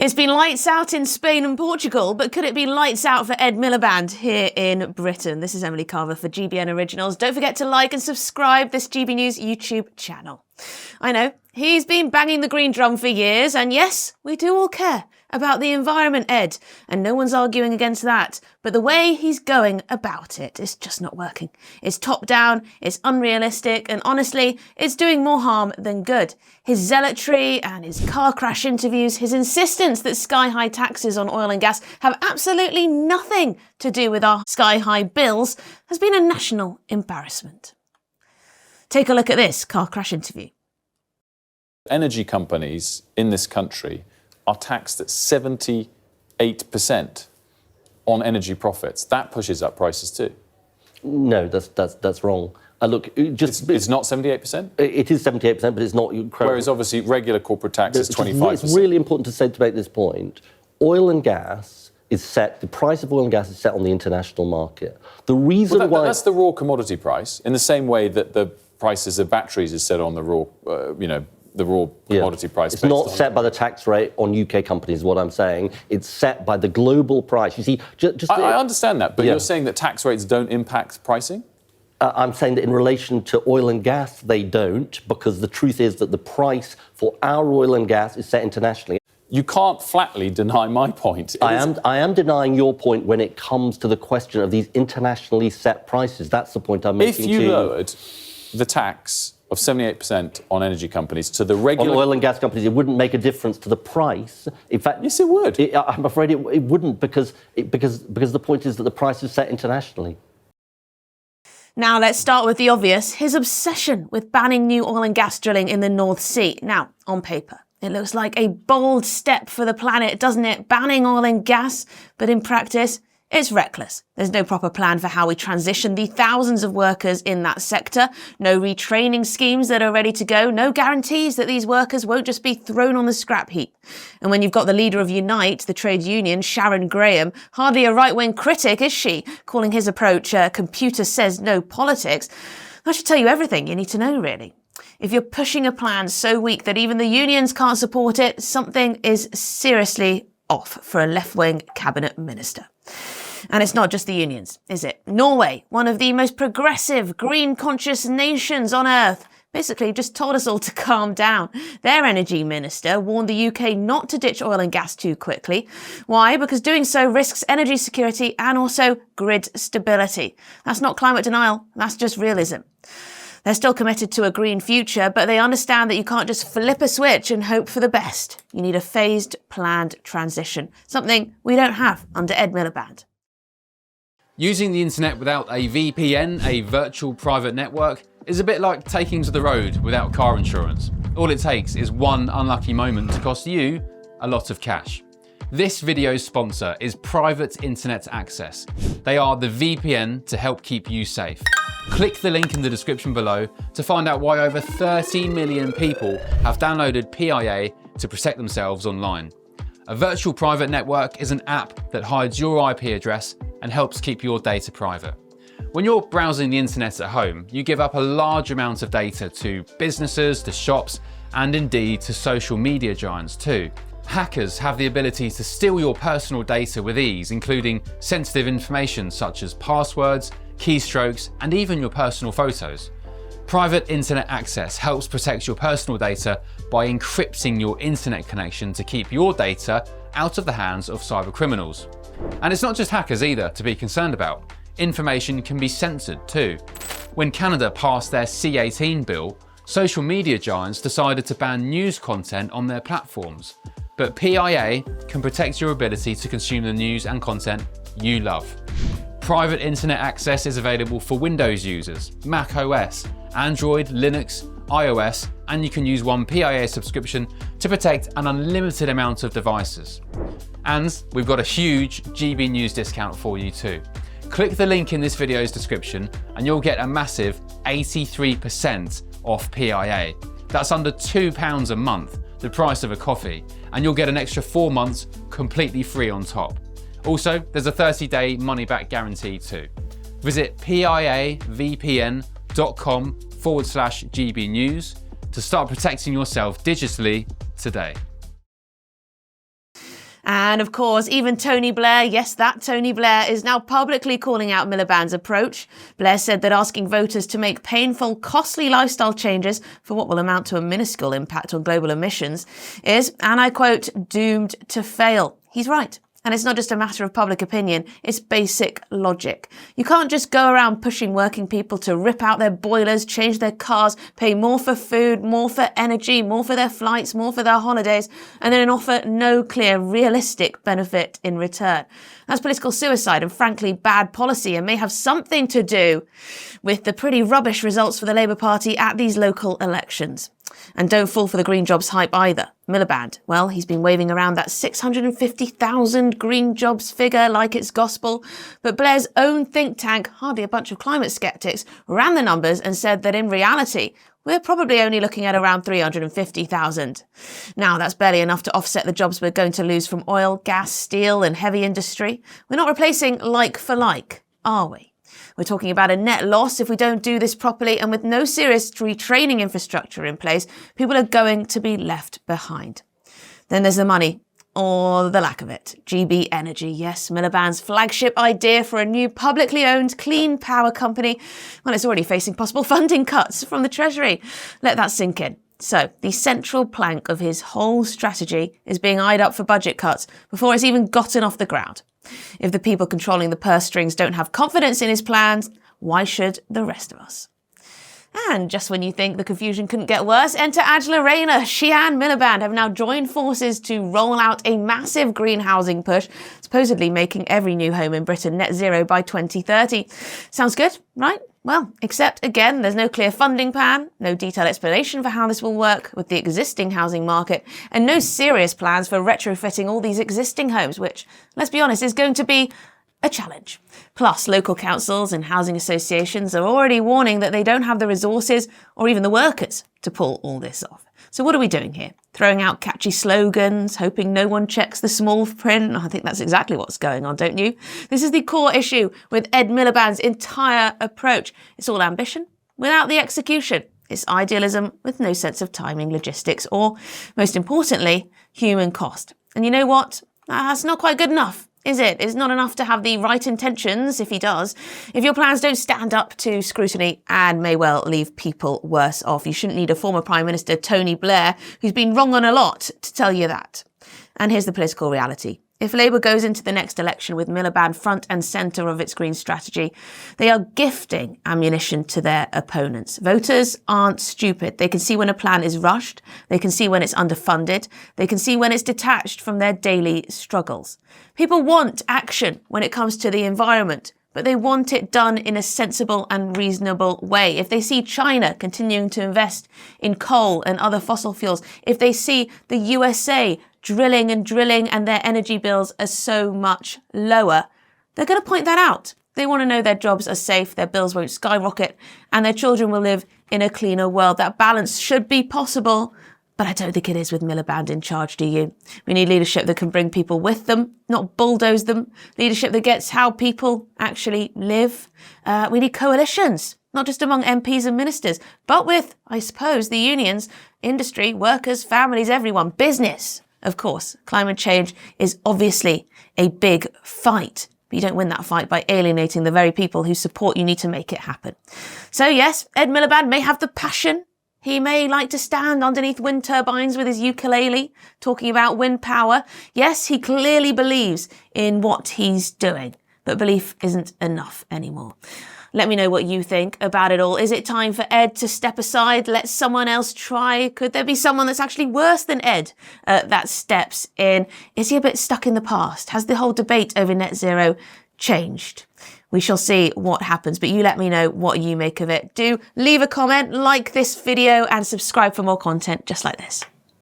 It's been lights out in Spain and Portugal, but could it be lights out for Ed Miliband here in Britain? This is Emily Carver for GBN Originals. Don't forget to like and subscribe this GB News YouTube channel. I know, he's been banging the green drum for years, and yes, we do all care about the environment, Ed, and no one's arguing against that. But the way he's going about it is just not working. It's top down, it's unrealistic, and honestly, it's doing more harm than good. His zealotry and his car crash interviews, his insistence that sky-high taxes on oil and gas have absolutely nothing to do with our sky-high bills has been a national embarrassment. Take a look at this car crash interview. Energy companies in this country are taxed at 78% on energy profits. That pushes up prices too. No, that's wrong. Look, it's not 78%? It is 78%, but it's not incredible. Whereas obviously regular corporate tax is 25%. It's really important to make this point. Oil and gas is set, the price of oil and gas is set on the international market. The reason why... That's the raw commodity price, in the same way that the prices of batteries is set on the raw, the raw commodity price. It's not set by the tax rate on UK companies, is what I'm saying. It's set by the global price. You see, I understand that, but you're saying that tax rates don't impact pricing? I'm saying that in relation to oil and gas, they don't, because the truth is that the price for our oil and gas is set internationally. You can't flatly deny my point. I am denying your point when it comes to the question of these internationally set prices. That's the point I'm making. If you lowered the tax of 78% on energy companies to the regular... On oil and gas companies, it wouldn't make a difference to the price. In fact... Yes, it would. I'm afraid it wouldn't, because the point is that the price is set internationally. Now let's start with the obvious, his obsession with banning new oil and gas drilling in the North Sea. Now, on paper, it looks like a bold step for the planet, doesn't it? Banning oil and gas, but in practice, it's reckless. There's no proper plan for how we transition the thousands of workers in that sector, no retraining schemes that are ready to go, no guarantees that these workers won't just be thrown on the scrap heap. And when you've got the leader of Unite, the trade union, Sharon Graham, hardly a right-wing critic, is she, calling his approach computer says no politics, that should tell you everything you need to know, really. If you're pushing a plan so weak that even the unions can't support it, something is seriously off for a left-wing cabinet minister. And it's not just the unions, is it? Norway, one of the most progressive, green-conscious nations on earth, basically just told us all to calm down. Their energy minister warned the UK not to ditch oil and gas too quickly. Why? Because doing so risks energy security and also grid stability. That's not climate denial, that's just realism. They're still committed to a green future, but they understand that you can't just flip a switch and hope for the best. You need a phased, planned transition, something we don't have under Ed Miliband. Using the internet without a VPN, a virtual private network, is a bit like taking to the road without car insurance. All it takes is one unlucky moment to cost you a lot of cash. This video's sponsor is Private Internet Access. They are the VPN to help keep you safe. Click the link in the description below to find out why over 30 million people have downloaded PIA to protect themselves online. A virtual private network is an app that hides your IP address and helps keep your data private. When you're browsing the internet at home, you give up a large amount of data to businesses, to shops, and indeed to social media giants too. Hackers have the ability to steal your personal data with ease, including sensitive information such as passwords, keystrokes, and even your personal photos. Private Internet Access helps protect your personal data by encrypting your internet connection to keep your data out of the hands of cyber criminals. And it's not just hackers either to be concerned about. Information can be censored too. When Canada passed their C18 bill, social media giants decided to ban news content on their platforms. But PIA can protect your ability to consume the news and content you love. Private Internet Access is available for Windows users, Mac OS, Android, Linux, iOS, and you can use one PIA subscription to protect an unlimited amount of devices. And we've got a huge GB News discount for you too. Click the link in this video's description and you'll get a massive 83% off PIA. That's under £2 a month, the price of a coffee, and you'll get an extra 4 months completely free on top. Also, there's a 30-day money-back guarantee too. Visit piavpn.com/GB News to start protecting yourself digitally today. And of course, even Tony Blair, yes, that Tony Blair, is now publicly calling out Miliband's approach. Blair said that asking voters to make painful, costly lifestyle changes for what will amount to a minuscule impact on global emissions is, and I quote, doomed to fail. He's right. And it's not just a matter of public opinion, it's basic logic. You can't just go around pushing working people to rip out their boilers, change their cars, pay more for food, more for energy, more for their flights, more for their holidays, and then offer no clear, realistic benefit in return. That's political suicide and frankly bad policy, and may have something to do with the pretty rubbish results for the Labour Party at these local elections. And don't fall for the green jobs hype either. Miliband, well, he's been waving around that 650,000 green jobs figure like it's gospel. But Blair's own think tank, hardly a bunch of climate skeptics, ran the numbers and said that in reality, we're probably only looking at around 350,000. Now, that's barely enough to offset the jobs we're going to lose from oil, gas, steel and heavy industry. We're not replacing like for like, are we? We're talking about a net loss if we don't do this properly, and with no serious retraining infrastructure in place, people are going to be left behind. Then there's the money, or the lack of it. GB Energy, yes, Miliband's flagship idea for a new publicly owned clean power company. Well, it's already facing possible funding cuts from the Treasury. Let that sink in. So, the central plank of his whole strategy is being eyed up for budget cuts before it's even gotten off the ground. If the people controlling the purse strings don't have confidence in his plans, why should the rest of us? And just when you think the confusion couldn't get worse, enter Angela Rayner. She and Miliband have now joined forces to roll out a massive green housing push, supposedly making every new home in Britain net zero by 2030. Sounds good, right? Well, except, again, there's no clear funding plan, no detailed explanation for how this will work with the existing housing market, and no serious plans for retrofitting all these existing homes, which, let's be honest, is going to be a challenge. Plus, local councils and housing associations are already warning that they don't have the resources or even the workers to pull all this off. So what are we doing here? Throwing out catchy slogans, hoping no one checks the small print? I think that's exactly what's going on, don't you? This is the core issue with Ed Miliband's entire approach. It's all ambition without the execution. It's idealism with no sense of timing, logistics, or, most importantly, human cost. And you know what? That's not quite good enough, is it? It's not enough to have the right intentions, if he does, if your plans don't stand up to scrutiny and may well leave people worse off. You shouldn't need a former Prime Minister, Tony Blair, who's been wrong on a lot, to tell you that. And here's the political reality. If Labour goes into the next election with Miliband front and centre of its green strategy, they are gifting ammunition to their opponents. Voters aren't stupid. They can see when a plan is rushed. They can see when it's underfunded. They can see when it's detached from their daily struggles. People want action when it comes to the environment, but they want it done in a sensible and reasonable way. If they see China continuing to invest in coal and other fossil fuels, if they see the USA drilling and their energy bills are so much lower, they're going to point that out. They want to know their jobs are safe, their bills won't skyrocket, and their children will live in a cleaner world. That balance should be possible, but I don't think it is with Miliband in charge, do you? We need leadership that can bring people with them, not bulldoze them. Leadership that gets how people actually live. We need coalitions, not just among MPs and ministers, but with, I suppose, the unions, industry, workers, families, everyone, business. Of course, climate change is obviously a big fight, but you don't win that fight by alienating the very people whose support you need to make it happen. So yes, Ed Miliband may have the passion. He may like to stand underneath wind turbines with his ukulele, talking about wind power. Yes, he clearly believes in what he's doing, but belief isn't enough anymore. Let me know what you think about it all. Is it time for Ed to step aside, let someone else try? Could there be someone that's actually worse than Ed that steps in? Is he a bit stuck in the past? Has the whole debate over net zero changed? We shall see what happens, but you let me know what you make of it. Do leave a comment, like this video, and subscribe for more content just like this.